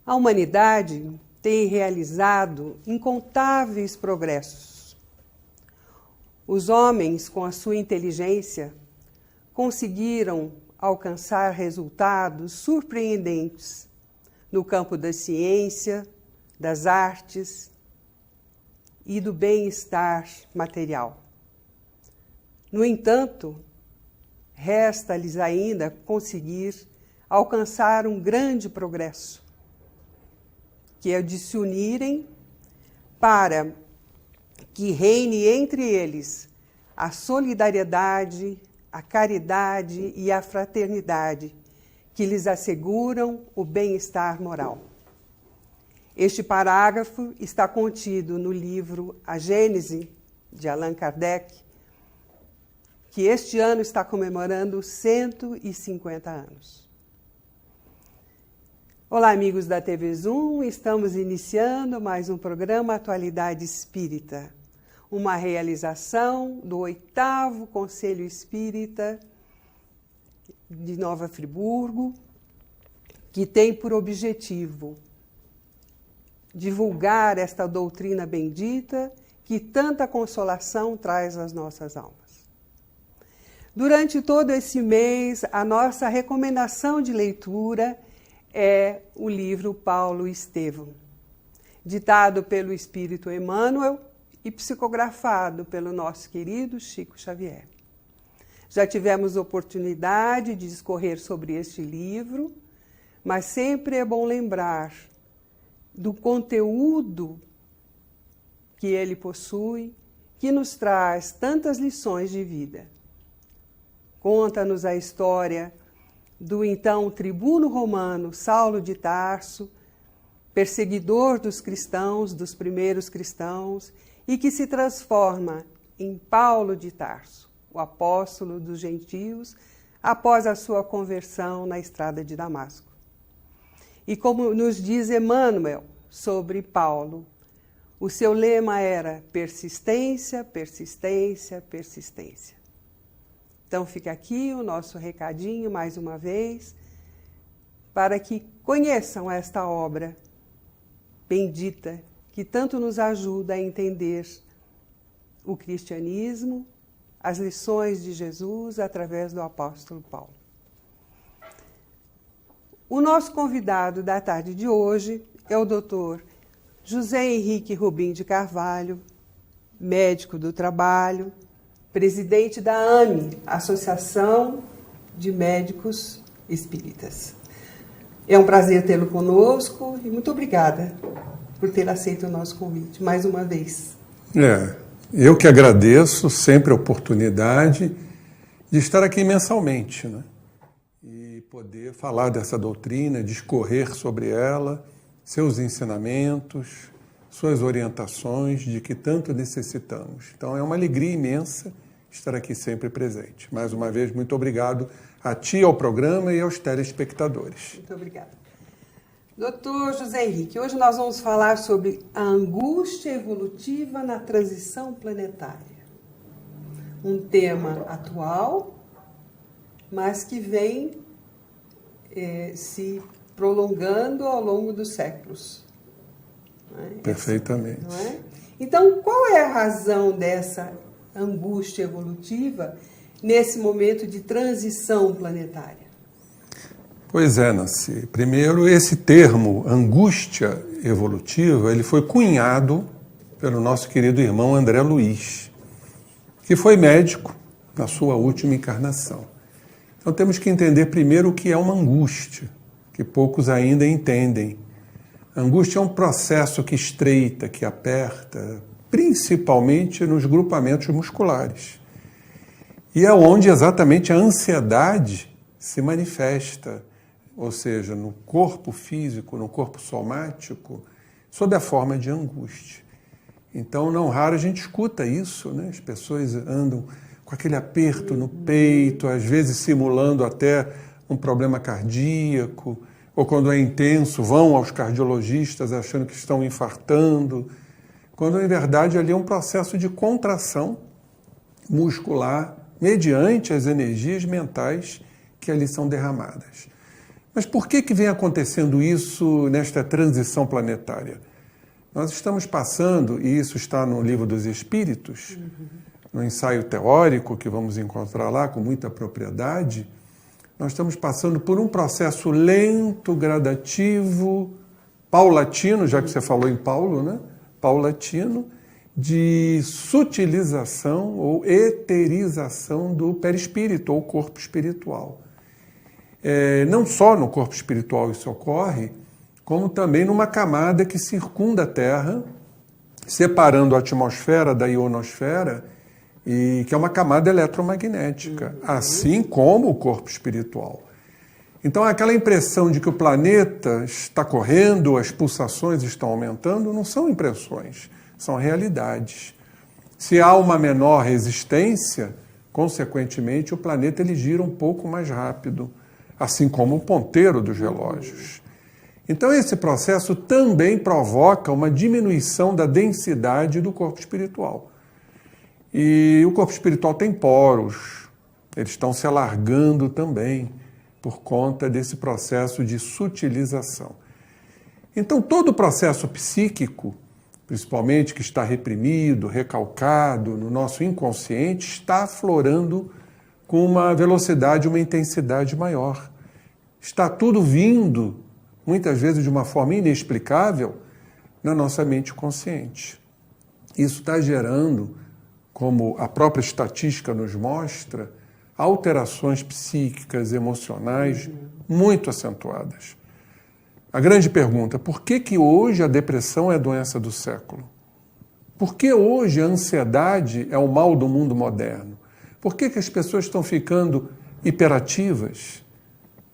A humanidade tem realizado incontáveis progressos. Os homens, com a sua inteligência, conseguiram alcançar resultados surpreendentes no campo da ciência, das artes e do bem-estar material. No entanto, resta-lhes ainda conseguir alcançar um grande progresso, que é o de se unirem para que reine entre eles a solidariedade, a caridade e a fraternidade, que lhes asseguram o bem-estar moral. Este parágrafo está contido no livro A Gênese, de Allan Kardec, que este ano está comemorando 150 anos. Olá, amigos da TV Zoom, estamos iniciando mais um programa Atualidade Espírita, uma realização do 8º Conselho Espírita de Nova Friburgo, que tem por objetivo divulgar esta doutrina bendita que tanta consolação traz às nossas almas. Durante todo esse mês, a nossa recomendação de leitura é o livro Paulo Estevão, ditado pelo Espírito Emmanuel e psicografado pelo nosso querido Chico Xavier. Já tivemos oportunidade de discorrer sobre este livro, mas sempre é bom lembrar do conteúdo que ele possui, que nos traz tantas lições de vida. Conta-nos a história do então tribuno romano Saulo de Tarso, perseguidor dos cristãos, dos primeiros cristãos, e que se transforma em Paulo de Tarso, o apóstolo dos gentios, após a sua conversão na estrada de Damasco. E como nos diz Emmanuel sobre Paulo, o seu lema era persistência, persistência, persistência. Então fica aqui o nosso recadinho mais uma vez, para que conheçam esta obra bendita, que tanto nos ajuda a entender o cristianismo, as lições de Jesus através do apóstolo Paulo. O nosso convidado da tarde de hoje é o Dr. José Henrique Rubim de Carvalho, médico do trabalho, presidente da AME, Associação de Médicos Espíritas. É um prazer tê-lo conosco e muito obrigada por ter aceito o nosso convite mais uma vez. Eu que agradeço sempre a oportunidade de estar aqui mensalmente, né? E poder falar dessa doutrina, discorrer sobre ela, seus ensinamentos, suas orientações de que tanto necessitamos. Então é uma alegria imensa estar aqui sempre presente. Mais uma vez, muito obrigado a ti, ao programa e aos telespectadores. Muito obrigada. Doutor José Henrique, hoje nós vamos falar sobre a angústia evolutiva na transição planetária. Um tema atual, mas que vem se prolongando ao longo dos séculos. Não é? Perfeitamente. Não é? Então, qual é a razão dessa angústia evolutiva nesse momento de transição planetária? Pois é, Nancy. Primeiro, esse termo, angústia evolutiva, ele foi cunhado pelo nosso querido irmão André Luiz, que foi médico na sua última encarnação. Então temos que entender primeiro o que é uma angústia, que poucos ainda entendem. A angústia é um processo que estreita, que aperta, principalmente nos grupamentos musculares. E é onde exatamente a ansiedade se manifesta, ou seja, no corpo físico, no corpo somático, sob a forma de angústia. Então, não raro a gente escuta isso, né? As pessoas andam com aquele aperto no peito, às vezes simulando até um problema cardíaco, ou quando é intenso, vão aos cardiologistas achando que estão infartando, quando, em verdade, ali é um processo de contração muscular mediante as energias mentais que ali são derramadas. Mas por que vem acontecendo isso nesta transição planetária? Nós estamos passando, e isso está no Livro dos Espíritos, no ensaio teórico que vamos encontrar lá com muita propriedade, nós estamos passando por um processo lento, gradativo, paulatino, já que você falou em Paulo, né? Paulatino, de sutilização ou eterização do perispírito ou corpo espiritual. Não só no corpo espiritual isso ocorre, como também numa camada que circunda a Terra, separando a atmosfera da ionosfera, e que é uma camada eletromagnética, assim como o corpo espiritual. Então, aquela impressão de que o planeta está correndo, as pulsações estão aumentando, não são impressões, são realidades. Se há uma menor resistência, consequentemente, o planeta ele gira um pouco mais rápido, assim como o ponteiro dos relógios. Então, esse processo também provoca uma diminuição da densidade do corpo espiritual. E o corpo espiritual tem poros, eles estão se alargando também por conta desse processo de sutilização. Então, todo o processo psíquico, principalmente que está reprimido, recalcado no nosso inconsciente, está aflorando com uma velocidade, uma intensidade maior. Está tudo vindo, muitas vezes de uma forma inexplicável, na nossa mente consciente. Isso está gerando, como a própria estatística nos mostra, alterações psíquicas, emocionais muito acentuadas. A grande pergunta, por que hoje a depressão é a doença do século? Por que hoje a ansiedade é o mal do mundo moderno? Por que as pessoas estão ficando hiperativas?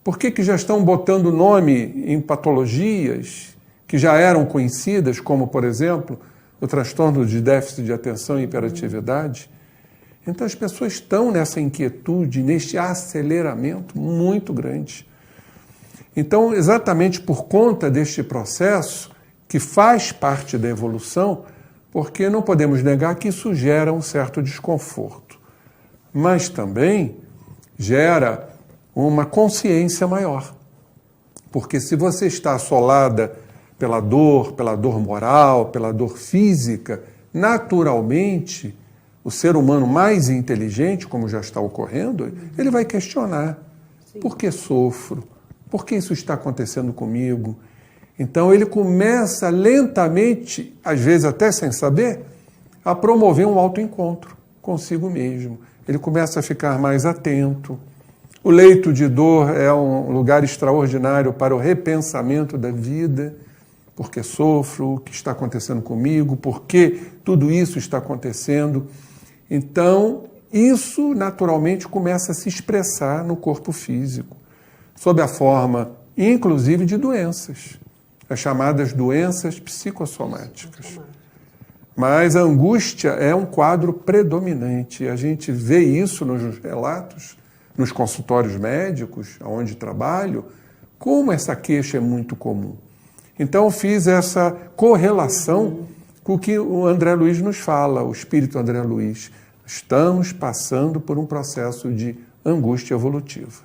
Por que já estão botando nome em patologias que já eram conhecidas, como, por exemplo, o transtorno de déficit de atenção e hiperatividade? Então as pessoas estão nessa inquietude, neste aceleramento muito grande. Então, exatamente por conta deste processo, que faz parte da evolução, porque não podemos negar que isso gera um certo desconforto, mas também gera uma consciência maior. Porque se você está assolada pela dor moral, pela dor física, naturalmente, o ser humano mais inteligente, como já está ocorrendo, ele vai questionar: por que sofro? Por que isso está acontecendo comigo? Então ele começa lentamente, às vezes até sem saber, a promover um autoencontro consigo mesmo. Ele começa a ficar mais atento. O leito de dor é um lugar extraordinário para o repensamento da vida. Por que sofro? O que está acontecendo comigo? Por que tudo isso está acontecendo? Então, isso naturalmente começa a se expressar no corpo físico, sob a forma, inclusive, de doenças, as chamadas doenças psicossomáticas. Mas a angústia é um quadro predominante. A gente vê isso nos relatos, nos consultórios médicos, onde trabalho, como essa queixa é muito comum. Então, eu fiz essa correlação com o que o André Luiz nos fala, o espírito André Luiz. Estamos passando por um processo de angústia evolutiva.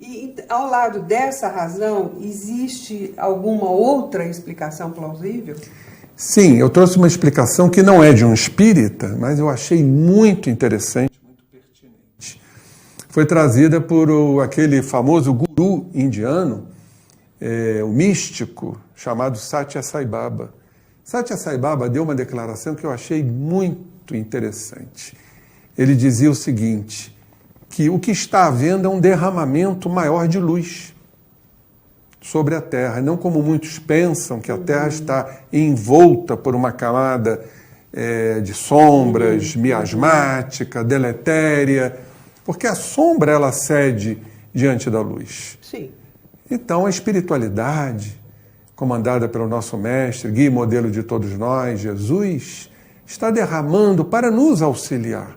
E ao lado dessa razão, existe alguma outra explicação plausível? Sim, eu trouxe uma explicação que não é de um espírita, mas eu achei muito interessante, muito pertinente. Foi trazida por aquele famoso guru indiano, o místico, chamado Satya Sai Baba. Satya Sai Baba deu uma declaração que eu achei muito interessante. Ele dizia o seguinte, que o que está havendo é um derramamento maior de luz sobre a Terra, não como muitos pensam, que a Terra está envolta por uma camada de sombras, miasmática, deletéria. porque a sombra ela cede diante da luz. Sim. Então a espiritualidade, comandada pelo nosso mestre, guia e modelo de todos nós, Jesus, está derramando para nos auxiliar.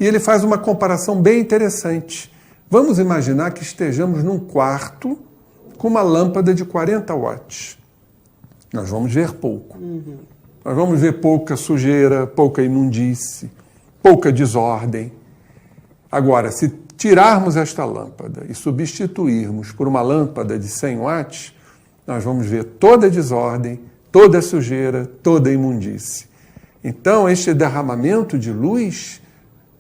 E ele faz uma comparação bem interessante. Vamos imaginar que estejamos num quarto com uma lâmpada de 40 watts. Nós vamos ver pouco. Nós vamos ver pouca sujeira, pouca imundície, pouca desordem. Agora, se tirarmos esta lâmpada e substituirmos por uma lâmpada de 100 watts, nós vamos ver toda a desordem, toda a sujeira, toda a imundície. Então, este derramamento de luz,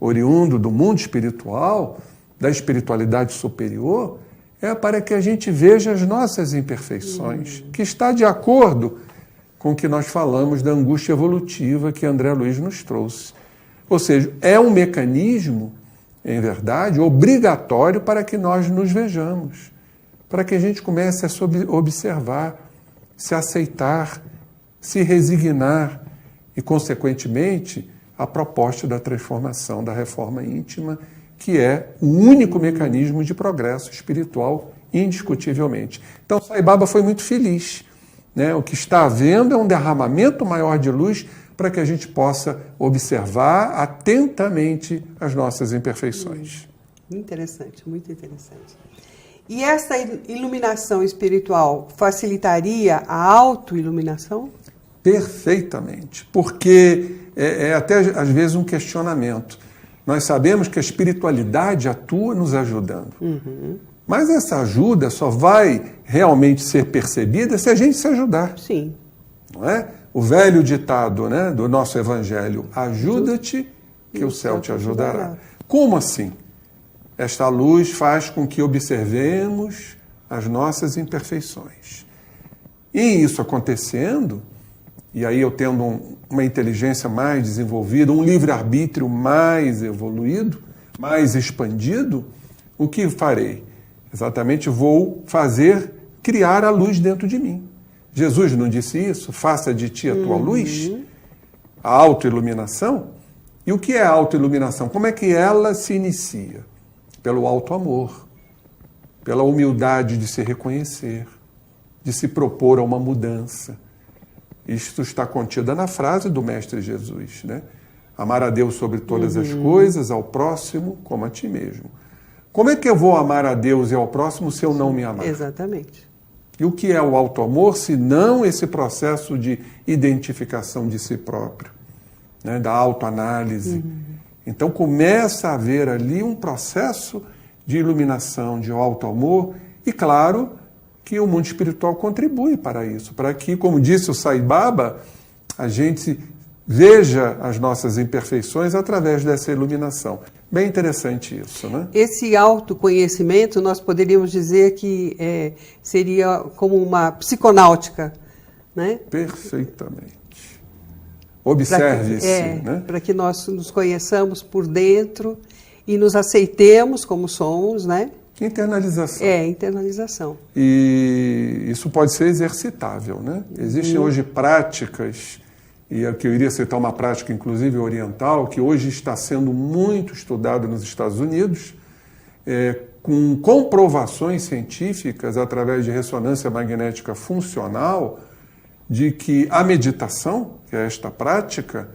oriundo do mundo espiritual, da espiritualidade superior, é para que a gente veja as nossas imperfeições, que está de acordo com o que nós falamos da angústia evolutiva que André Luiz nos trouxe. Ou seja, é um mecanismo, em verdade, obrigatório para que nós nos vejamos, para que a gente comece a se observar, se aceitar, se resignar e, consequentemente, a proposta da transformação, da reforma íntima, que é o único mecanismo de progresso espiritual, indiscutivelmente. Então, Sai Baba foi muito feliz, né? O que está havendo é um derramamento maior de luz para que a gente possa observar atentamente as nossas imperfeições. Interessante, muito interessante. E essa iluminação espiritual facilitaria a autoiluminação? Perfeitamente, porque é até às vezes um questionamento. Nós sabemos que a espiritualidade atua nos ajudando. Mas essa ajuda só vai realmente ser percebida se a gente se ajudar. Sim. Não é? O velho ditado, né, do nosso evangelho, ajuda-te que o céu te ajudará. Como assim? Esta luz faz com que observemos as nossas imperfeições. E isso acontecendo, e aí eu tendo uma inteligência mais desenvolvida, um livre-arbítrio mais evoluído, mais expandido, o que farei? Exatamente vou criar a luz dentro de mim. Jesus não disse isso? Faça de ti a tua luz? A autoiluminação? E o que é a autoiluminação? Como é que ela se inicia? Pelo auto-amor, pela humildade de se reconhecer, de se propor a uma mudança. Isto está contida na frase do Mestre Jesus, né? Amar a Deus sobre todas as coisas, ao próximo como a ti mesmo. Como é que eu vou amar a Deus e ao próximo se eu não me amar? Exatamente. E o que é o auto-amor, se não esse processo de identificação de si próprio, né? Da autoanálise. Então começa a haver ali um processo de iluminação, de auto-amor, e claro que o mundo espiritual contribui para isso, para que, como disse o Sai Baba, a gente veja as nossas imperfeições através dessa iluminação. Bem interessante isso, né? Esse autoconhecimento, nós poderíamos dizer que seria como uma psiconáutica, né? Perfeitamente. Observe-se, né? Para que nós nos conheçamos por dentro e nos aceitemos como somos, né? Internalização. Internalização. E isso pode ser exercitável, né? Existem hoje práticas, e aqui eu iria citar uma prática, inclusive oriental, que hoje está sendo muito estudada nos Estados Unidos, com comprovações científicas através de ressonância magnética funcional, de que a meditação, que é esta prática,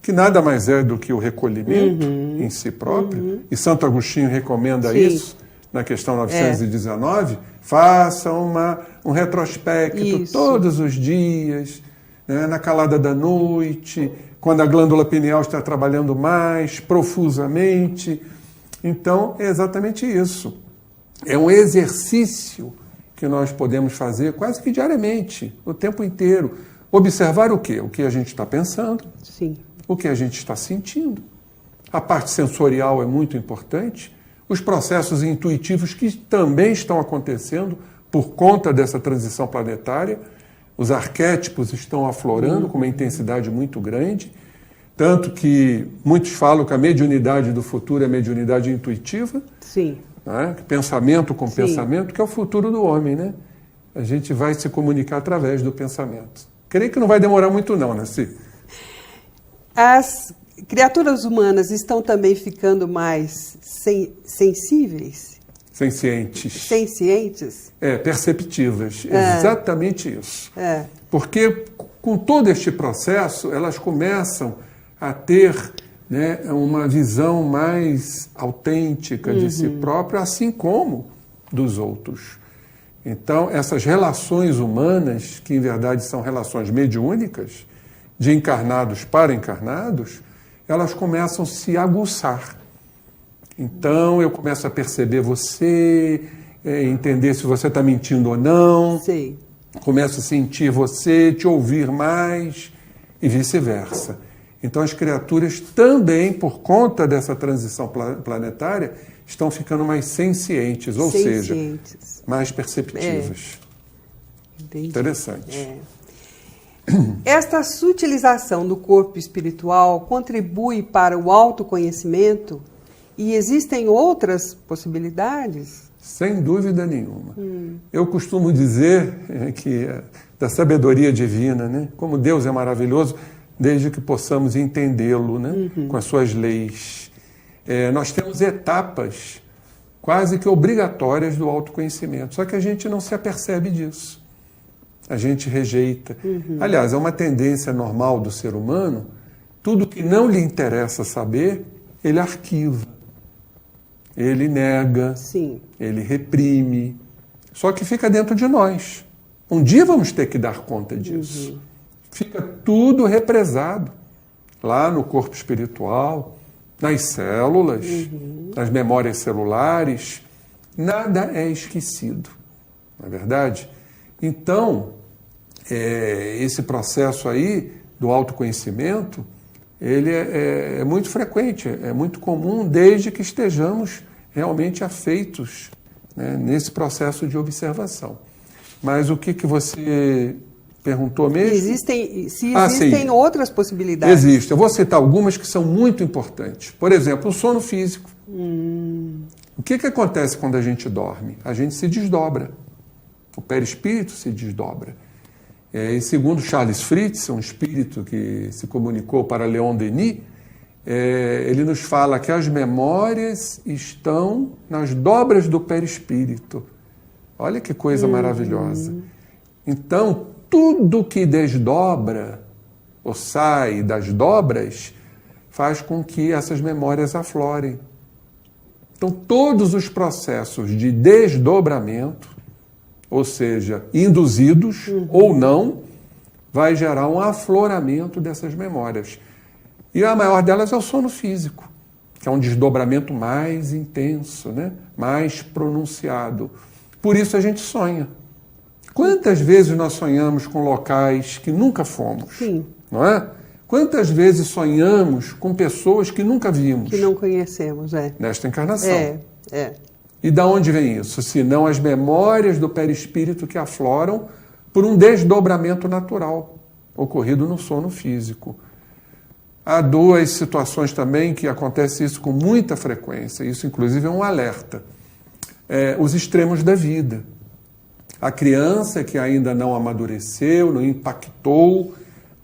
que nada mais é do que o recolhimento em si próprio, e Santo Agostinho recomenda isso na questão 919, faça um retrospecto todos os dias, né, na calada da noite, quando a glândula pineal está trabalhando mais profusamente. Então, é exatamente isso. É um exercício que nós podemos fazer quase que diariamente, o tempo inteiro. Observar o quê? O que a gente está pensando, o que a gente está sentindo. A parte sensorial é muito importante. Os processos intuitivos que também estão acontecendo por conta dessa transição planetária. Os arquétipos estão aflorando com uma intensidade muito grande, tanto que muitos falam que a mediunidade do futuro é a mediunidade intuitiva. Sim. Né? Pensamento com pensamento, que é o futuro do homem, né? A gente vai se comunicar através do pensamento. Creio que não vai demorar muito não, Nancy? criaturas humanas estão também ficando mais sensíveis? Sencientes. Perceptivas. Exatamente isso. Porque com todo este processo, elas começam a ter, né, uma visão mais autêntica de si própria, assim como dos outros. Então, essas relações humanas, que em verdade são relações mediúnicas, de encarnados para encarnados, elas começam a se aguçar. Então, eu começo a perceber você, entender se você está mentindo ou não. Sim. Começo a sentir você, te ouvir mais e vice-versa. Então, as criaturas também, por conta dessa transição planetária, estão ficando mais sencientes, ou seja, mais perceptivas. Entendi. Interessante. Esta sutilização do corpo espiritual contribui para o autoconhecimento e existem outras possibilidades? Sem dúvida nenhuma. Eu costumo dizer que da sabedoria divina, né? Como Deus é maravilhoso, desde que possamos entendê-lo, né? Com as suas leis. Nós temos etapas quase que obrigatórias do autoconhecimento, só que a gente não se apercebe disso. A gente rejeita. Aliás, é uma tendência normal do ser humano, tudo que não lhe interessa saber, ele arquiva, ele nega, Sim. ele reprime, só que fica dentro de nós. Um dia vamos ter que dar conta disso. Fica tudo represado lá no corpo espiritual, nas células, nas memórias celulares. Nada é esquecido, não é verdade? Então, esse processo aí do autoconhecimento, ele é muito frequente, é muito comum, desde que estejamos realmente afeitos, né, nesse processo de observação. Mas o que você perguntou mesmo? Existem outras possibilidades. Existem. Eu vou citar algumas que são muito importantes. Por exemplo, o sono físico. O que acontece quando a gente dorme? A gente se desdobra. O perispírito se desdobra. E segundo Charles Fritz, um espírito que se comunicou para Leon Denis, ele nos fala que as memórias estão nas dobras do perispírito. Olha que coisa maravilhosa. Então, tudo que desdobra ou sai das dobras faz com que essas memórias aflorem. Então, todos os processos de desdobramento, ou seja, induzidos ou não, vai gerar um afloramento dessas memórias. E a maior delas é o sono físico, que é um desdobramento mais intenso, né? Mais pronunciado. Por isso a gente sonha. Quantas vezes nós sonhamos com locais que nunca fomos? Sim. Não é? Quantas vezes sonhamos com pessoas que nunca vimos? Que não conhecemos, nesta encarnação. É. E da onde vem isso? Senão as memórias do perispírito que afloram por um desdobramento natural ocorrido no sono físico. Há duas situações também que acontece isso com muita frequência. Isso, inclusive, é um alerta. Os extremos da vida. A criança que ainda não amadureceu, não impactou,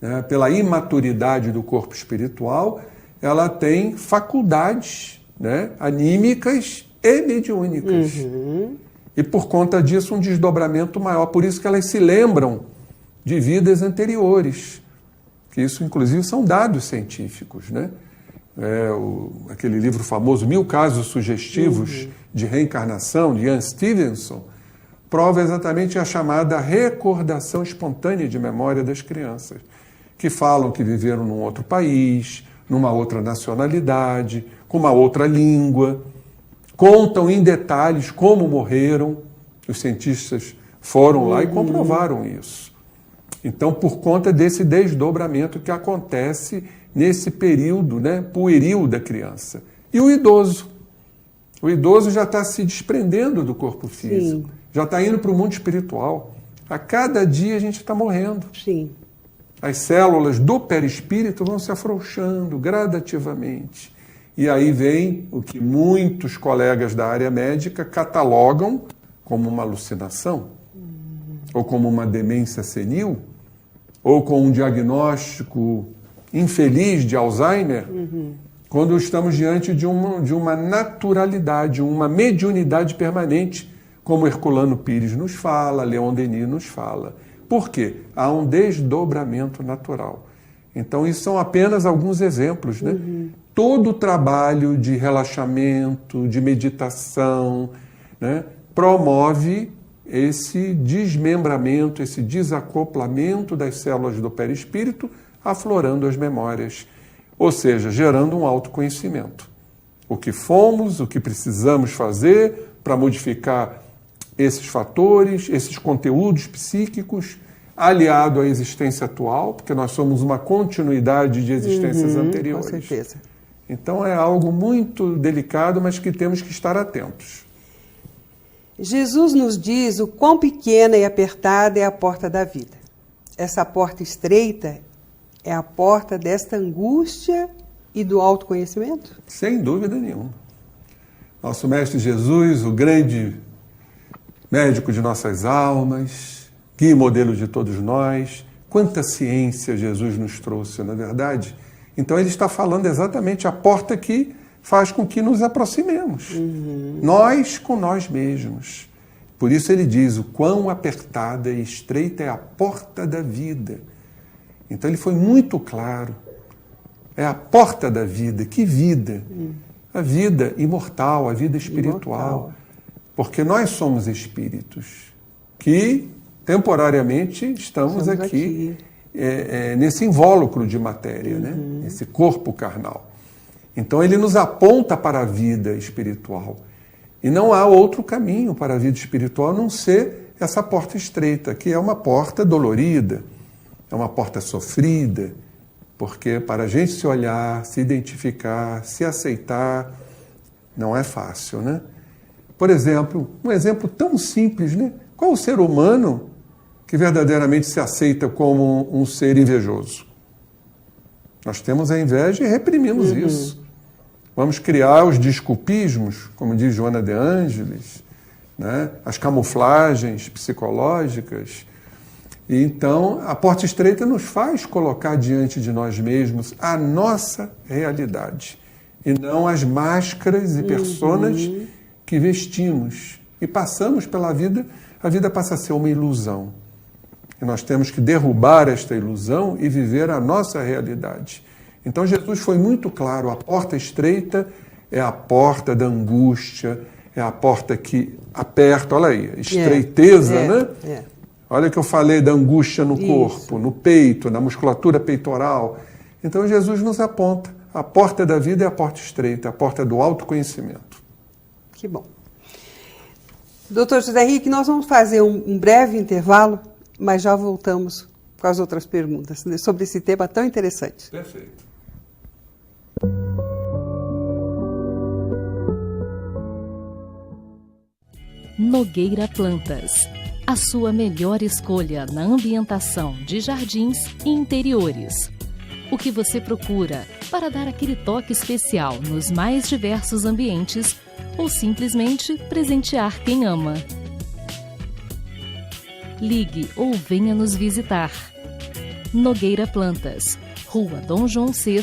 né, pela imaturidade do corpo espiritual, ela tem faculdades, né, anímicas e mediúnicas. E por conta disso um desdobramento maior. Por isso que elas se lembram de vidas anteriores. Que isso, inclusive, são dados científicos, né? Aquele livro famoso, 1000 Casos Sugestivos de Reencarnação, de Ian Stevenson, prova exatamente a chamada recordação espontânea de memória das crianças, que falam que viveram num outro país, numa outra nacionalidade, com uma outra língua, contam em detalhes como morreram. Os cientistas foram lá e comprovaram isso. Então, por conta desse desdobramento que acontece nesse período, né, pueril da criança. E o idoso? O idoso já está se desprendendo do corpo físico, já está indo para o mundo espiritual. A cada dia a gente está morrendo. Sim. As células do perispírito vão se afrouxando gradativamente. E aí vem o que muitos colegas da área médica catalogam como uma alucinação, ou como uma demência senil, ou com um diagnóstico infeliz de Alzheimer, quando estamos diante de uma naturalidade, uma mediunidade permanente, como Herculano Pires nos fala, Leon Denis nos fala. Por quê? Há um desdobramento natural. Então, isso são apenas alguns exemplos, né? Todo o trabalho de relaxamento, de meditação, né, promove esse desmembramento, esse desacoplamento das células do perispírito, aflorando as memórias, ou seja, gerando um autoconhecimento. O que fomos, o que precisamos fazer para modificar esses fatores, esses conteúdos psíquicos, aliado à existência atual, porque nós somos uma continuidade de existências anteriores. Com certeza. Então é algo muito delicado, mas que temos que estar atentos. Jesus nos diz o quão pequena e apertada é a porta da vida. Essa porta estreita é a porta desta angústia e do autoconhecimento? Sem dúvida nenhuma. Nosso Mestre Jesus, o grande médico de nossas almas, guia e modelo de todos nós, quanta ciência Jesus nos trouxe, não é verdade? Então ele está falando exatamente a porta que faz com que nos aproximemos. Nós com nós mesmos. Por isso ele diz o quão apertada e estreita é a porta da vida. Então ele foi muito claro. É a porta da vida. Que vida? A vida imortal, a vida espiritual. Porque nós somos espíritos que temporariamente estamos aqui. Nesse invólucro de matéria, né? Esse corpo carnal. Então ele nos aponta para a vida espiritual. E não há outro caminho para a vida espiritual a não ser essa porta estreita, que é uma porta dolorida, é uma porta sofrida, porque para a gente se olhar, se identificar, se aceitar, não é fácil, né? Por exemplo, um exemplo tão simples, né? Qual o ser humano que verdadeiramente se aceita como um ser invejoso? Nós temos a inveja e reprimimos isso. Vamos criar os desculpismos, como diz Joana de Ângeles, né? As camuflagens psicológicas. E então, a porta estreita nos faz colocar diante de nós mesmos a nossa realidade, e não as máscaras e personas que vestimos. E passamos pela vida, a vida passa a ser uma ilusão. E nós temos que derrubar esta ilusão e viver a nossa realidade. Então Jesus foi muito claro, a porta estreita é a porta da angústia, é a porta que aperta, olha aí, estreiteza, né? Olha que eu falei da angústia no corpo, no peito, na musculatura peitoral. Então Jesus nos aponta, a porta da vida é a porta estreita, a porta do autoconhecimento. Que bom. Doutor José Henrique, nós vamos fazer um breve intervalo, mas já voltamos com as outras perguntas sobre esse tema tão interessante. Perfeito. Nogueira Plantas, a sua melhor escolha na ambientação de jardins e interiores. O que você procura para dar aquele toque especial nos mais diversos ambientes ou simplesmente presentear quem ama. Ligue ou venha nos visitar. Nogueira Plantas, Rua Dom João VI,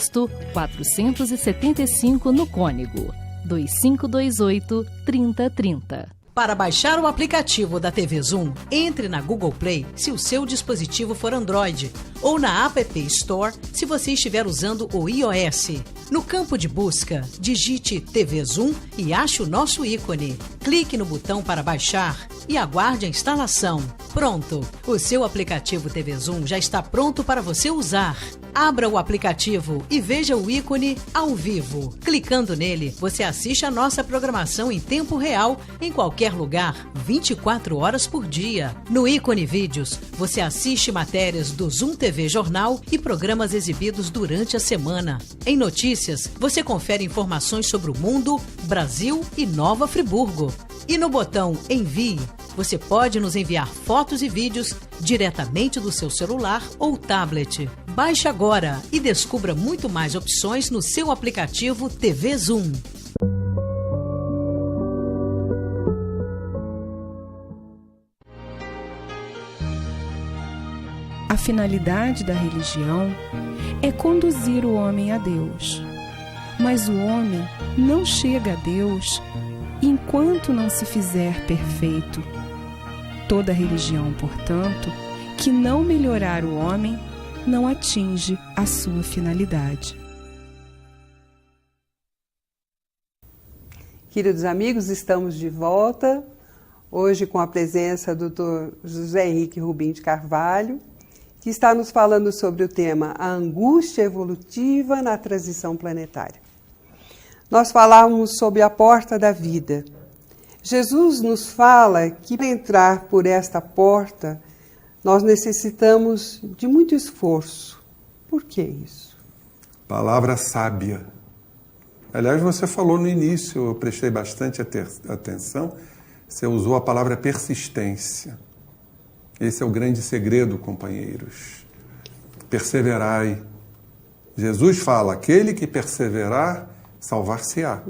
475 no Cônego, 2528-3030. Para baixar o aplicativo da TV Zoom, entre na Google Play se o seu dispositivo for Android ou na App Store se você estiver usando o iOS. No campo de busca, digite TV Zoom e ache o nosso ícone. Clique no botão para baixar e aguarde a instalação. Pronto! O seu aplicativo TV Zoom já está pronto para você usar. Abra o aplicativo e veja o ícone ao vivo. Clicando nele, você assiste a nossa programação em tempo real, em qualquer lugar, 24 horas por dia. No ícone Vídeos, você assiste matérias do Zoom TV Jornal e programas exibidos durante a semana. Em Notícias, você confere informações sobre o mundo, Brasil e Nova Friburgo. E no botão Envie, você pode nos enviar fotos e vídeos diretamente do seu celular ou tablet. Baixe agora e descubra muito mais opções no seu aplicativo TV Zoom. A finalidade da religião é conduzir o homem a Deus. Mas o homem não chega a Deus enquanto não se fizer perfeito. Toda religião, portanto, que não melhorar o homem, não atinge a sua finalidade. Queridos amigos, estamos de volta, hoje com a presença do Dr. José Henrique Rubim de Carvalho, que está nos falando sobre o tema A Angústia Evolutiva na Transição Planetária. Nós falávamos sobre a porta da vida. Jesus nos fala que para entrar por esta porta, nós necessitamos de muito esforço. Por que isso? Palavra sábia. Aliás, você falou no início, eu prestei bastante atenção, você usou a palavra persistência. Esse é o grande segredo, companheiros. Perseverai. Jesus fala, aquele que perseverar, salvar-se-á.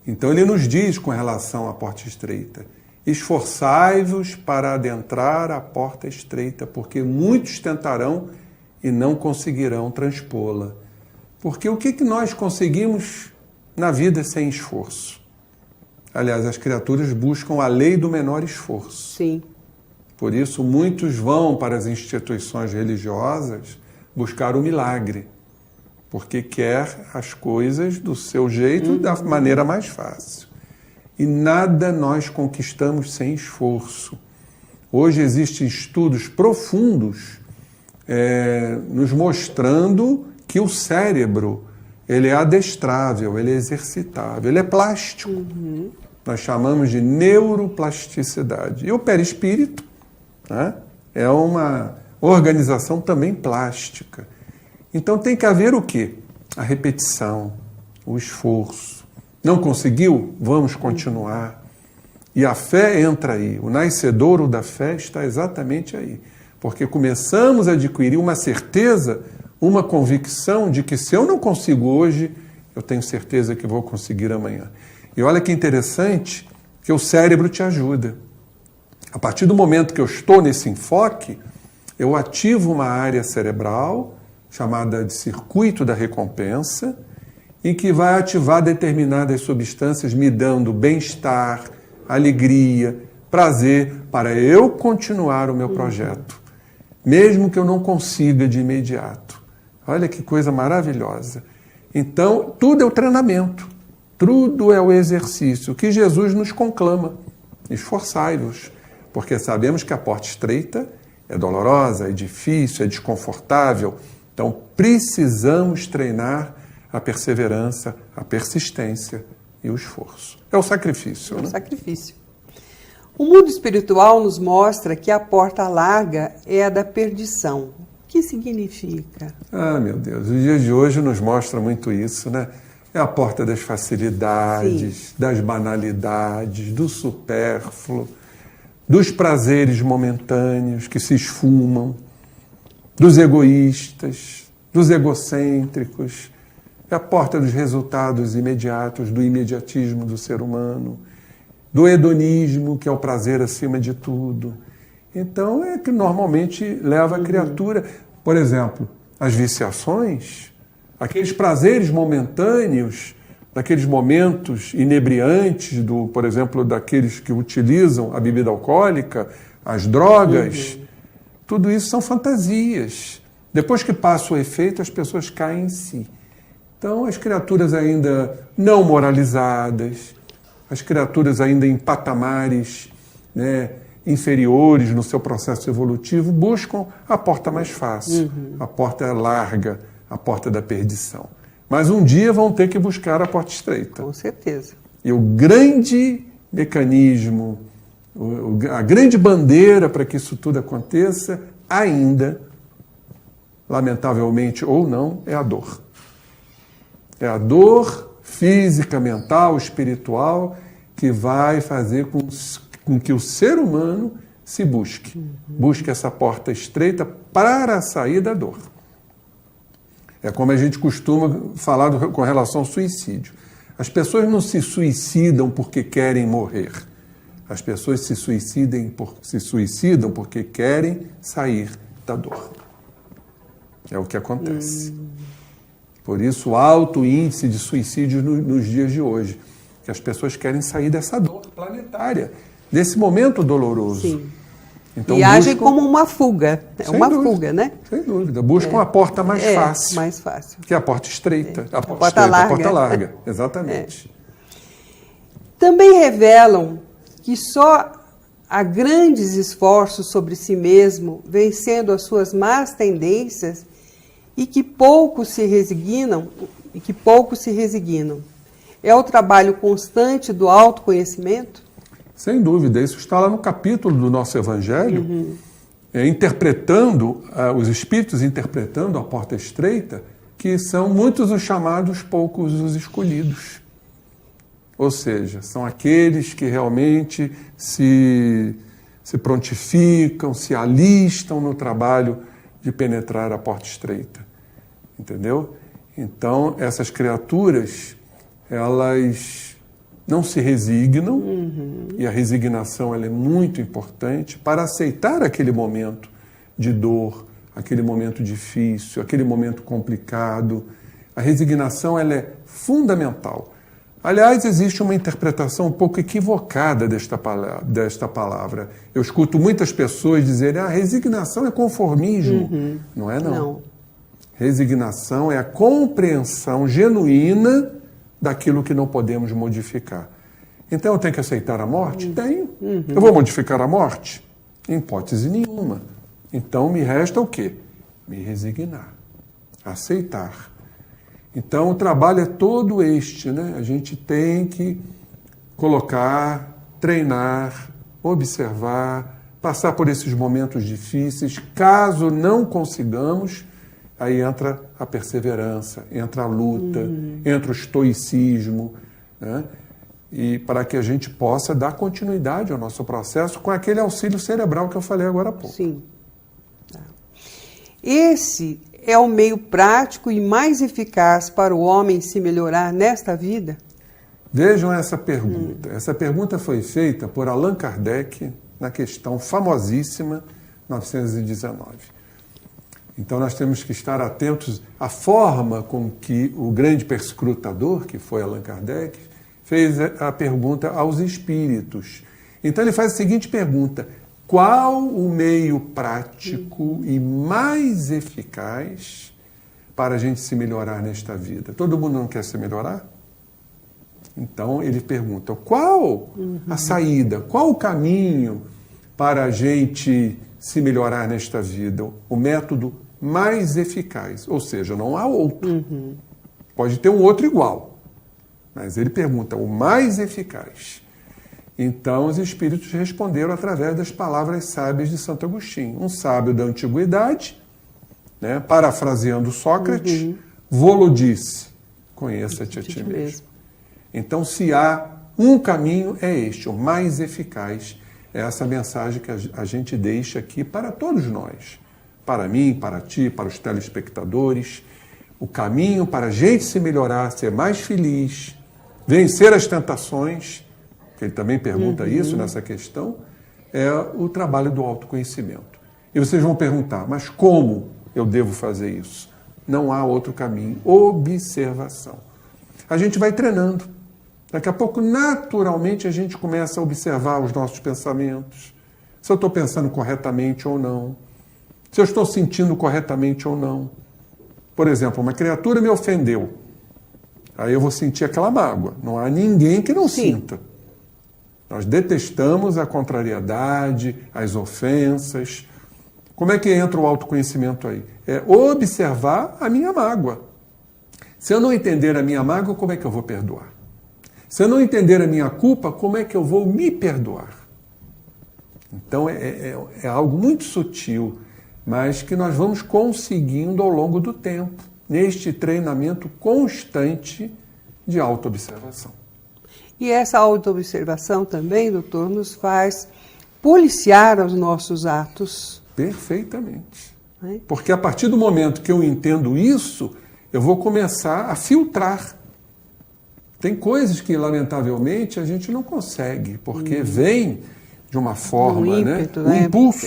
Então ele nos diz com relação à porta estreita, esforçai-vos para adentrar a porta estreita, porque muitos tentarão e não conseguirão transpô-la. Porque o que nós conseguimos na vida sem esforço? Aliás, as criaturas buscam a lei do menor esforço. Sim. Por isso, muitos vão para as instituições religiosas buscar o milagre, porque quer as coisas do seu jeito, da maneira mais fácil. E nada nós conquistamos sem esforço. Hoje existem estudos profundos nos mostrando que o cérebro ele é adestrável, ele é exercitável, ele é plástico. Nós chamamos de neuroplasticidade. E o perispírito, né, é uma organização também plástica. Então tem que haver o quê? A repetição, o esforço. Não conseguiu? Vamos continuar. E a fé entra aí. O nascedouro da fé está exatamente aí. Porque começamos a adquirir uma certeza, uma convicção de que se eu não consigo hoje, eu tenho certeza que vou conseguir amanhã. E olha que interessante que o cérebro te ajuda. A partir do momento que eu estou nesse enfoque, eu ativo uma área cerebral chamada de circuito da recompensa e que vai ativar determinadas substâncias me dando bem-estar, alegria, prazer para eu continuar o meu projeto, mesmo que eu não consiga de imediato. Olha que coisa maravilhosa. Então, tudo é o treinamento, tudo é o exercício que Jesus nos conclama. Esforçai-vos, porque sabemos que a porta estreita é dolorosa, é difícil, é desconfortável. Então, precisamos treinar a perseverança, a persistência e o esforço. É o sacrifício, É né? o sacrifício. O mundo espiritual nos mostra que a porta larga é a da perdição. O que significa? Ah, meu Deus, os dias de hoje nos mostra muito isso, né? É a porta das facilidades, das banalidades, do supérfluo, dos prazeres momentâneos que se esfumam, dos egoístas, dos egocêntricos. É a porta dos resultados imediatos, do imediatismo do ser humano, do hedonismo, que é o prazer acima de tudo. Então, é que normalmente leva a criatura, por exemplo, as viciações, aqueles prazeres momentâneos, daqueles momentos inebriantes, por exemplo, daqueles que utilizam a bebida alcoólica, as drogas, tudo isso são fantasias. Depois que passa o efeito, as pessoas caem em si. Então, as criaturas ainda não moralizadas, as criaturas ainda em patamares, né, inferiores no seu processo evolutivo, buscam a porta mais fácil, a porta larga, a porta da perdição. Mas um dia vão ter que buscar a porta estreita. Com certeza. E o grande mecanismo, a grande bandeira para que isso tudo aconteça, ainda, lamentavelmente ou não, é a dor. É a dor física, mental, espiritual, que vai fazer com que o ser humano se busque. Busque essa porta estreita para sair da dor. É como a gente costuma falar com relação ao suicídio. As pessoas não se suicidam porque querem morrer. As pessoas se suicidam porque querem sair da dor. É o que acontece. Por isso, o alto índice de suicídio nos dias de hoje. Que as pessoas querem sair dessa dor planetária, desse momento doloroso. Sim. Então, e agem como uma fuga. É uma fuga, né? Sem dúvida. Buscam a porta mais fácil. Mais fácil. Que é a porta estreita. A porta estreita, larga. A porta larga. Exatamente. Também revelam que só há grandes esforços sobre si mesmo, vencendo as suas más tendências, e que poucos se resignam. É o trabalho constante do autoconhecimento? Sem dúvida, isso está lá no capítulo do nosso Evangelho, interpretando, os Espíritos interpretando a porta estreita, que são muitos os chamados, poucos os escolhidos. Ou seja, são aqueles que realmente se prontificam, se alistam no trabalho de penetrar a porta estreita. Entendeu? Então, essas criaturas, elas não se resignam, e a resignação ela é muito importante para aceitar aquele momento de dor, aquele momento difícil, aquele momento complicado. A resignação ela é fundamental. Aliás, existe uma interpretação um pouco equivocada desta palavra. Eu escuto muitas pessoas dizerem: a resignação é conformismo. Não é, não. Não. Resignação é a compreensão genuína daquilo que não podemos modificar. Então eu tenho que aceitar a morte? Tenho. Eu vou modificar a morte? Em hipótese nenhuma. Então me resta o quê? Me resignar. Aceitar. Então o trabalho é todo este, né? A gente tem que colocar, treinar, observar, passar por esses momentos difíceis. Caso não consigamos, aí entra a perseverança, entra a luta, entra o estoicismo, né? E para que a gente possa dar continuidade ao nosso processo com aquele auxílio cerebral que eu falei agora há pouco. Sim. Esse é o meio prático e mais eficaz para o homem se melhorar nesta vida? Vejam essa pergunta. Essa pergunta foi feita por Allan Kardec na questão famosíssima 919. Então nós temos que estar atentos à forma com que o grande perscrutador, que foi Allan Kardec, fez a pergunta aos espíritos. Então ele faz a seguinte pergunta: qual o meio prático e mais eficaz para a gente se melhorar nesta vida? Todo mundo não quer se melhorar? Então ele pergunta: qual a saída, qual o caminho para a gente se melhorar nesta vida? O método mais eficaz, ou seja, não há outro. Pode ter um outro igual, mas ele pergunta o mais eficaz. Então os espíritos responderam através das palavras sábias de Santo Agostinho. Um sábio da antiguidade, né, parafraseando Sócrates, vô-lo disse: conheça-te a ti mesmo. Então, se há um caminho, é este, o mais eficaz. É essa mensagem que a gente deixa aqui para todos nós. Para mim, para ti, para os telespectadores. O caminho para a gente se melhorar, ser mais feliz, vencer as tentações, que ele também pergunta isso nessa questão, é o trabalho do autoconhecimento. E vocês vão perguntar: mas como eu devo fazer isso? Não há outro caminho. Observação. A gente vai treinando. Daqui a pouco, naturalmente, a gente começa a observar os nossos pensamentos. Se eu estou pensando corretamente ou não. Se eu estou sentindo corretamente ou não. Por exemplo, uma criatura me ofendeu. Aí eu vou sentir aquela mágoa. Não há ninguém que não sinta. Nós detestamos a contrariedade, as ofensas. Como é que entra o autoconhecimento aí? É observar a minha mágoa. Se eu não entender a minha mágoa, como é que eu vou perdoar? Se eu não entender a minha culpa, como é que eu vou me perdoar? Então é algo muito sutil, mas que nós vamos conseguindo ao longo do tempo, neste treinamento constante de autoobservação. E essa autoobservação também, doutor, nos faz policiar os nossos atos. Perfeitamente. Porque a partir do momento que eu entendo isso, eu vou começar a filtrar. Tem coisas que, lamentavelmente, a gente não consegue, porque vem de uma forma, ímpeto, um impulso.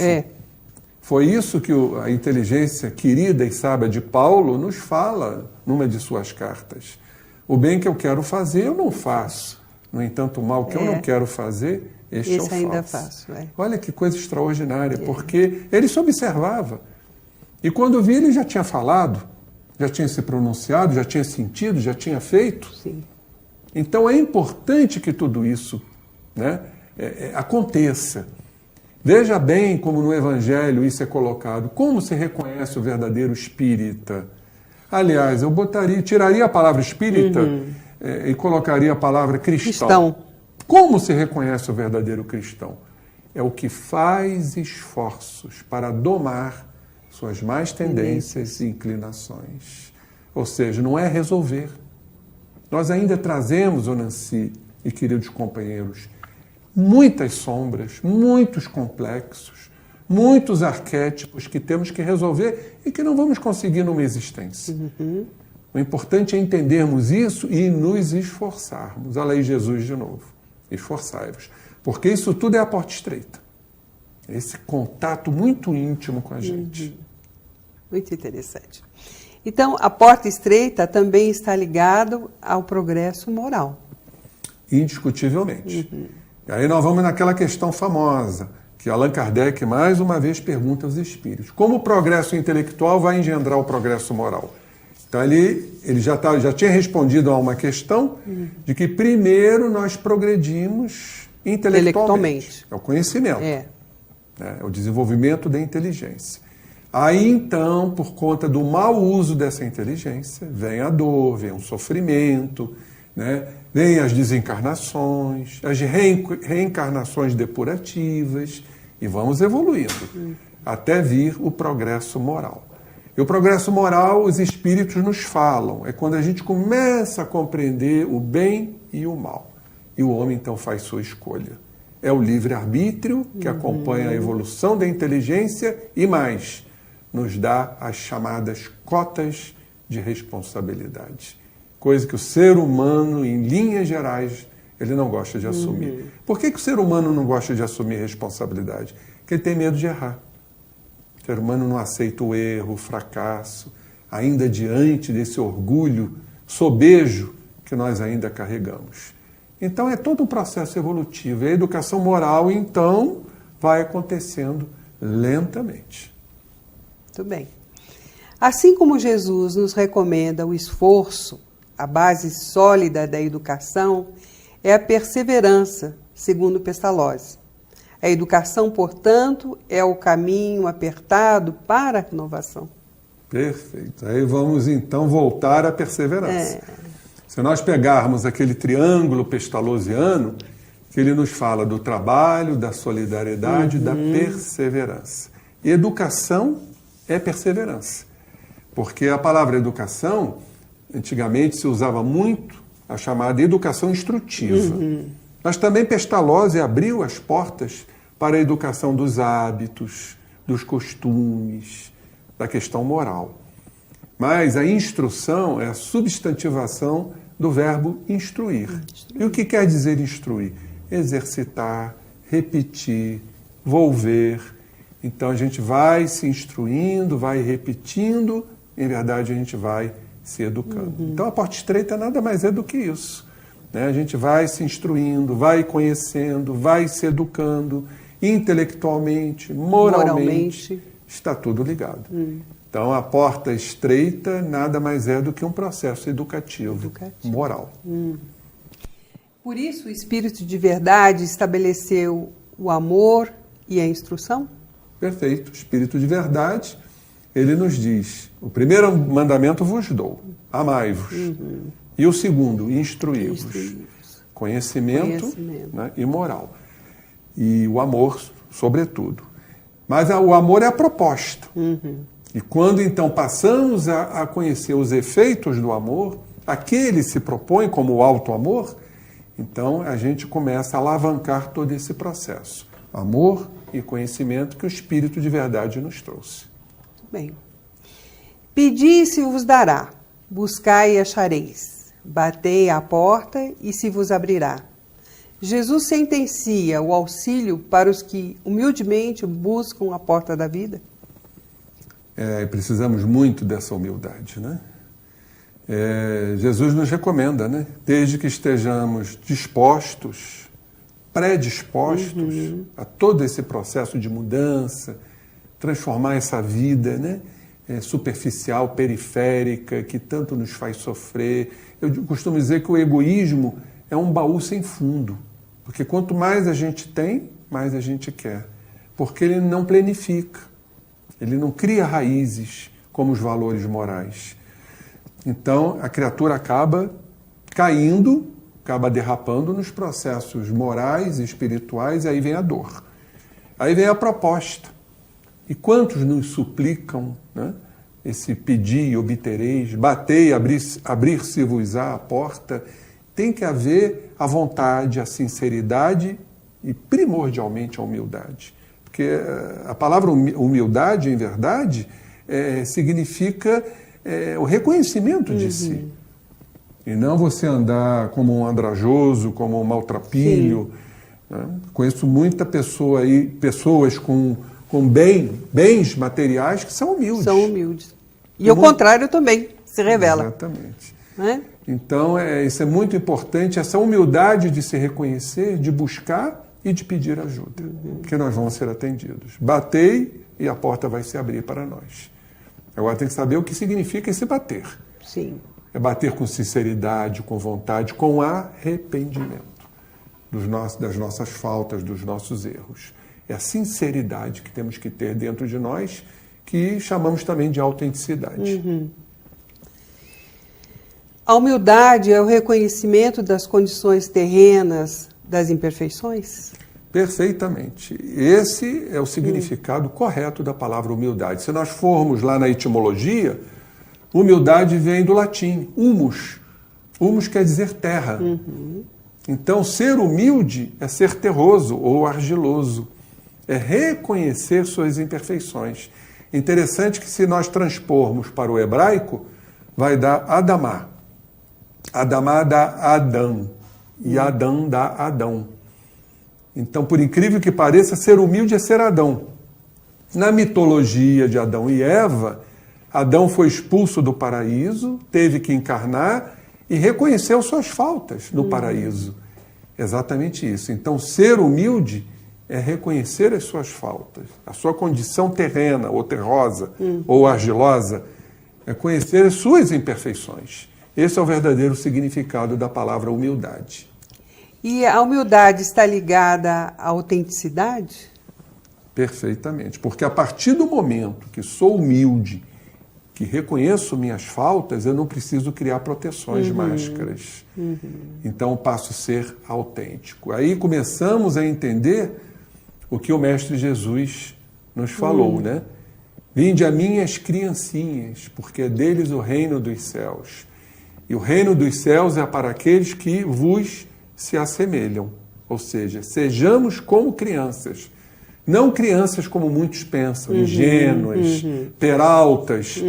Foi isso que a inteligência querida e sábia de Paulo nos fala numa de suas cartas. O bem que eu quero fazer, eu não faço. No entanto, o mal que eu não quero fazer, este eu faço. Ainda faço. Olha que coisa extraordinária, porque ele se observava. E quando via, ele já tinha falado, já tinha se pronunciado, já tinha sentido, já tinha feito. Sim. Então é importante que tudo isso, né, aconteça. Veja bem como no Evangelho isso é colocado. Como se reconhece o verdadeiro espírita? Aliás, eu tiraria a palavra espírita e colocaria a palavra cristão. Como se reconhece o verdadeiro cristão? É o que faz esforços para domar suas más tendências e inclinações. Ou seja, não é resolver. Nós ainda trazemos, Nancy e queridos companheiros, muitas sombras, muitos complexos, muitos arquétipos que temos que resolver e que não vamos conseguir numa existência. O importante é entendermos isso e nos esforçarmos. Olha aí Jesus de novo. Esforçai-vos. Porque isso tudo é a porta estreita. Esse contato muito íntimo com a gente. Muito interessante. Então, a porta estreita também está ligada ao progresso moral. Indiscutivelmente. E aí nós vamos naquela questão famosa, que Allan Kardec mais uma vez pergunta aos espíritos. Como o progresso intelectual vai engendrar o progresso moral? Então ele já tinha respondido a uma questão de que primeiro nós progredimos intelectualmente. É o conhecimento. É o desenvolvimento da inteligência. Aí então, por conta do mau uso dessa inteligência, vem a dor, vem o sofrimento, né? Vem as desencarnações, as reencarnações depurativas, e vamos evoluindo, até vir o progresso moral. E o progresso moral, os espíritos nos falam, é quando a gente começa a compreender o bem e o mal. E o homem, então, faz sua escolha. É o livre-arbítrio que acompanha a evolução da inteligência e mais, nos dá as chamadas cotas de responsabilidade. Coisa que o ser humano, em linhas gerais, ele não gosta de assumir. Por que o ser humano não gosta de assumir responsabilidade? Porque ele tem medo de errar. O ser humano não aceita o erro, o fracasso, ainda diante desse orgulho sobejo que nós ainda carregamos. Então é todo um processo evolutivo. E a educação moral, então, vai acontecendo lentamente. Muito bem. Assim como Jesus nos recomenda o esforço, a base sólida da educação é a perseverança, segundo Pestalozzi. A educação, portanto, é o caminho apertado para a renovação. Perfeito. Aí vamos, então, voltar à perseverança. Se nós pegarmos aquele triângulo pestalozziano, que ele nos fala do trabalho, da solidariedade e da perseverança. Educação é perseverança. Porque a palavra educação, antigamente se usava muito a chamada educação instrutiva. Mas também Pestalozzi abriu as portas para a educação dos hábitos, dos costumes, da questão moral. Mas a instrução é a substantivação do verbo instruir. E o que quer dizer instruir? Exercitar, repetir, volver. Então a gente vai se instruindo, vai repetindo, em verdade a gente vai se educando. Então a porta estreita nada mais é do que isso. Né? A gente vai se instruindo, vai conhecendo, vai se educando, intelectualmente, moralmente. Está tudo ligado. Então a porta estreita nada mais é do que um processo educativo. Moral. Por isso o Espírito de Verdade estabeleceu o amor e a instrução? Perfeito. O Espírito de Verdade, ele nos diz, o primeiro mandamento vos dou, amai-vos. E o segundo, instruí-vos. Conhecimento. Né, e moral. E o amor, sobretudo. Mas o amor é a proposta. E quando então passamos a conhecer os efeitos do amor, aquele se propõe como o auto-amor, então a gente começa a alavancar todo esse processo. Amor e conhecimento que o Espírito de Verdade nos trouxe. Bem. Pedi e se vos dará, buscai e achareis, batei à porta e se vos abrirá. Jesus sentencia o auxílio para os que humildemente buscam a porta da vida? Precisamos muito dessa humildade, né? Jesus nos recomenda, né? Desde que estejamos dispostos, predispostos a todo esse processo de mudança, transformar essa vida, né? Superficial, periférica, que tanto nos faz sofrer. Eu costumo dizer que o egoísmo é um baú sem fundo, porque quanto mais a gente tem, mais a gente quer, porque ele não planifica, ele não cria raízes como os valores morais. Então, a criatura acaba caindo, acaba derrapando nos processos morais e espirituais, e aí vem a dor. Aí vem a proposta. E quantos nos suplicam, né? Esse pedir e obtereis, batei, abrir-se-vos-á a porta. Tem que haver a vontade, a sinceridade e, primordialmente, a humildade. Porque a palavra humildade, em verdade, significa o reconhecimento de si. E não você andar como um andrajoso, como um maltrapilho. Né? Conheço muita pessoa aí, pessoas com bens materiais que são humildes. São humildes. E ao contrário também se revela. Exatamente. Né? Então, isso é muito importante, essa humildade de se reconhecer, de buscar e de pedir ajuda, que nós vamos ser atendidos. Batei e a porta vai se abrir para nós. Agora tem que saber o que significa esse bater. Sim. É bater com sinceridade, com vontade, com arrependimento das nossas faltas, dos nossos erros. É a sinceridade que temos que ter dentro de nós, que chamamos também de autenticidade. A humildade é o reconhecimento das condições terrenas, das imperfeições? Perfeitamente. Esse é o significado correto da palavra humildade. Se nós formos lá na etimologia, humildade vem do latim, humus. Humus quer dizer terra. Então, ser humilde é ser terroso ou argiloso. É reconhecer suas imperfeições. Interessante que se nós transpormos para o hebraico, vai dar Adamá. Adamá dá Adão. E Adão dá Adão. Então, por incrível que pareça, ser humilde é ser Adão. Na mitologia de Adão e Eva, Adão foi expulso do paraíso, teve que encarnar e reconheceu suas faltas no paraíso. Exatamente isso. Então, ser humilde é reconhecer as suas faltas, a sua condição terrena, ou terrosa, ou argilosa, é conhecer as suas imperfeições. Esse é o verdadeiro significado da palavra humildade. E a humildade está ligada à autenticidade? Perfeitamente, porque a partir do momento que sou humilde, que reconheço minhas faltas, eu não preciso criar proteções, máscaras. Então passo a ser autêntico. Aí começamos a entender o que o Mestre Jesus nos falou, né? Vinde a mim as criancinhas, porque é deles o reino dos céus. E o reino dos céus é para aqueles que vos se assemelham. Ou seja, sejamos como crianças. Não crianças como muitos pensam, ingênuas, peraltas,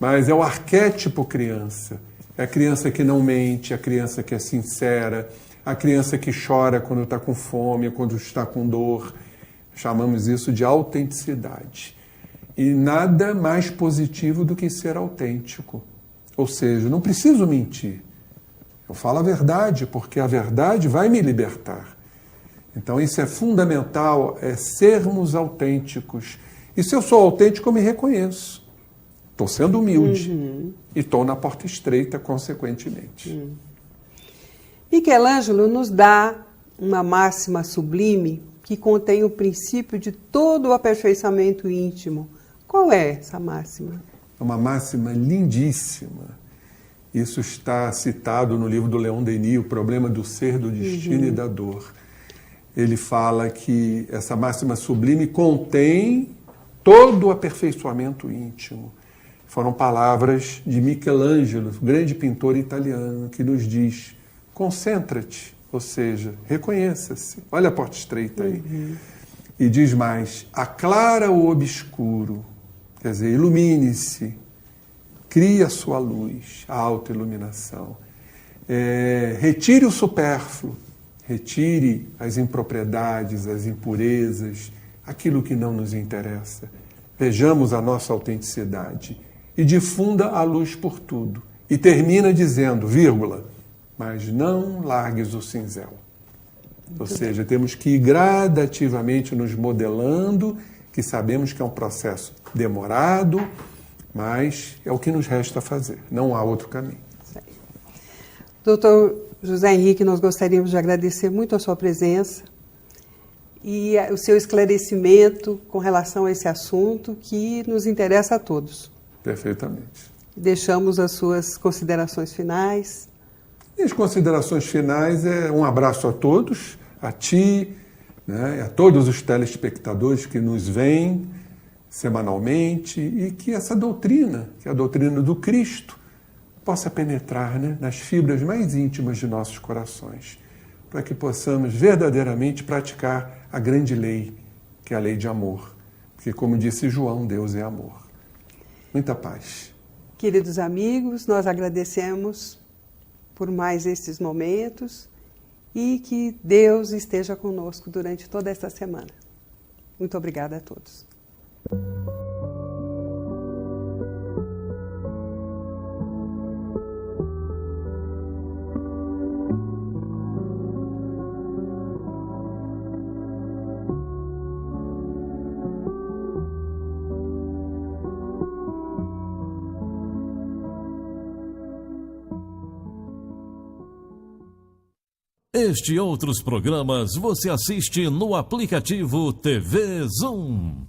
mas é o arquétipo criança. É a criança que não mente, a criança que é sincera, a criança que chora quando está com fome, quando está com dor. Chamamos isso de autenticidade. E nada mais positivo do que ser autêntico. Ou seja, não preciso mentir. Eu falo a verdade, porque a verdade vai me libertar. Então isso é fundamental, é sermos autênticos. E se eu sou autêntico, eu me reconheço. Estou sendo humilde. E estou na porta estreita, consequentemente. Michelangelo nos dá uma máxima sublime que contém o princípio de todo o aperfeiçoamento íntimo. Qual é essa máxima? É uma máxima lindíssima. Isso está citado no livro do Leon Denis, O Problema do Ser, do Destino e da Dor. Ele fala que essa máxima sublime contém todo o aperfeiçoamento íntimo. Foram palavras de Michelangelo, grande pintor italiano, que nos diz: concentra-te, ou seja, reconheça-se. Olha a porta estreita aí. E diz mais: aclara o obscuro, quer dizer, ilumine-se, crie a sua luz, a autoiluminação. Retire o supérfluo, retire as impropriedades, as impurezas, aquilo que não nos interessa. vejamos a nossa autenticidade e difunda a luz por tudo. E termina dizendo, vírgula, mas não largues o cinzel. Ou seja, temos que ir gradativamente nos modelando, que sabemos que é um processo demorado, mas é o que nos resta fazer. Não há outro caminho. Doutor José Henrique, nós gostaríamos de agradecer muito a sua presença e o seu esclarecimento com relação a esse assunto que nos interessa a todos. Perfeitamente. Deixamos as suas considerações finais. Minhas considerações finais é um abraço a todos, a ti, né, a todos os telespectadores que nos veem semanalmente e que essa doutrina, que é a doutrina do Cristo, possa penetrar, né, nas fibras mais íntimas de nossos corações, para que possamos verdadeiramente praticar a grande lei, que é a lei de amor. Porque, como disse João, Deus é amor. Muita paz. Queridos amigos, nós agradecemos por mais estes momentos e que Deus esteja conosco durante toda esta semana. Muito obrigada a todos. Este e outros programas você assiste no aplicativo TV Zoom.